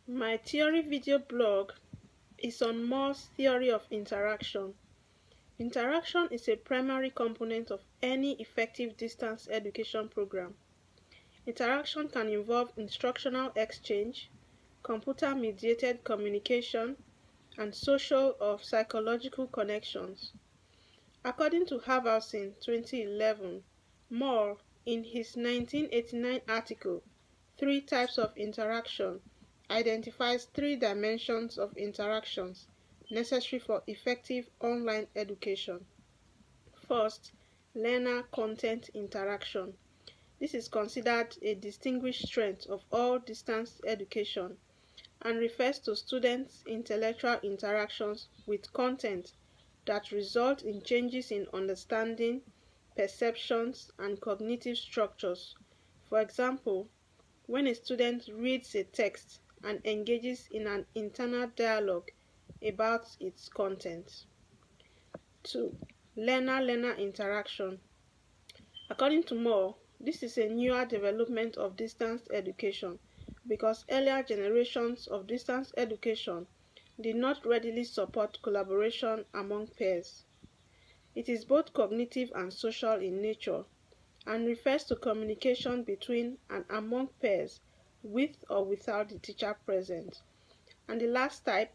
My theory video blog is on Moore's theory of interaction. Interaction is a primary component of any effective distance education program. Interaction can involve instructional exchange, computer-mediated communication, and social or psychological connections. According to Havelson 2011, Moore, in his 1989 article, Three Types of Interaction, identifies three dimensions of interactions necessary for effective online education. First, learner-content interaction. This is considered a distinguished strength of all distance education and refers to students' intellectual interactions with content that result in changes in understanding, perceptions, and cognitive structures. For example, when a student reads a text and engages in an internal dialogue about its content. 2. Learner-learner interaction. According to Moore, this is a newer development of distance education because earlier generations of distance education did not readily support collaboration among peers. It is both cognitive and social in nature and refers to communication between and among peers with or without the teacher present. And the last type,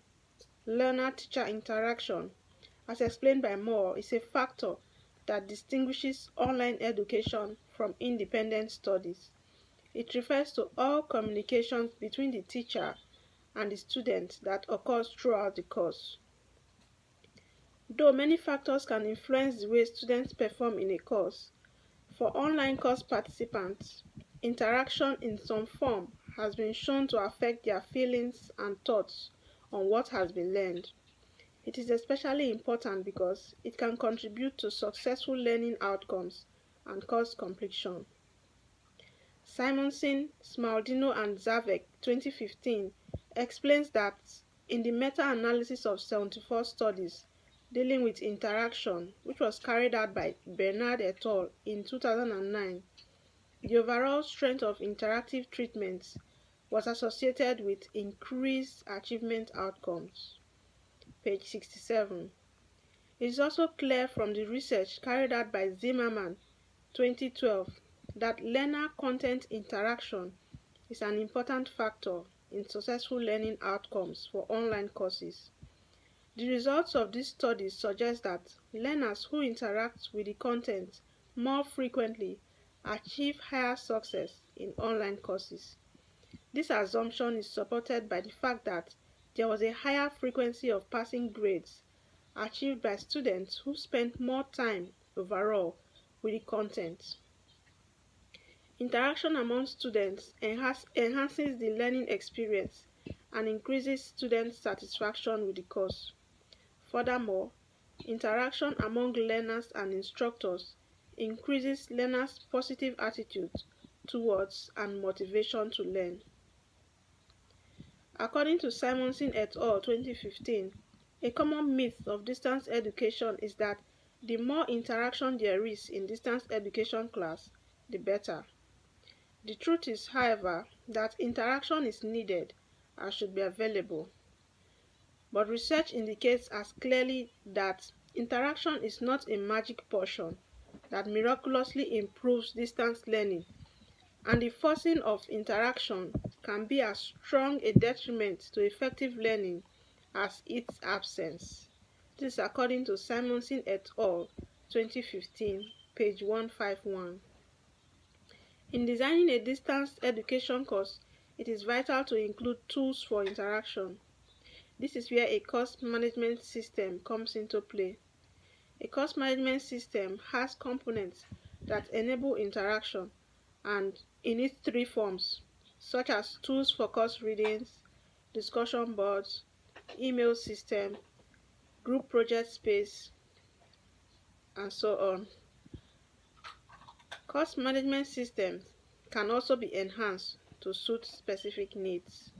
learner-teacher interaction, as explained by Moore, is a factor that distinguishes online education from independent studies. It refers to all communications between the teacher and the student that occurs throughout the course. Though many factors can influence the way students perform in a course, for online course participants, interaction in some form has been shown to affect their feelings and thoughts on what has been learned. It is especially important because it can contribute to successful learning outcomes and course completion. Simonson, Smaldino, and Zavek 2015 explains that in the meta-analysis of 74 studies dealing with interaction, which was carried out by Bernard et al. In 2009, the overall strength of interactive treatments was associated with increased achievement outcomes. Page 67. It is also clear from the research carried out by Zimmerman 2012 that learner-content interaction is an important factor in successful learning outcomes for online courses. The results of these studies suggest that learners who interact with the content more frequently achieve higher success in online courses. This assumption is supported by the fact that there was a higher frequency of passing grades achieved by students who spent more time overall with the content. Interaction among students enhances the learning experience and increases student satisfaction with the course. Furthermore, interaction among learners and instructors increases learners' positive attitudes towards and motivation to learn. According to Simonson et al. 2015, a common myth of distance education is that the more interaction there is in distance education class, the better. The truth is, however, that interaction is needed and should be available. But research indicates as clearly that interaction is not a magic potion that miraculously improves distance learning, and the forcing of interaction can be as strong a detriment to effective learning as its absence. This is according to Simonson et al. 2015, page 151. In designing a distance education course, it is vital to include tools for interaction. This is where a course management system comes into play. A course management system has components that enable interaction and in its three forms, such as tools for course readings, discussion boards, email system, group project space, and so on. Course management systems can also be enhanced to suit specific needs.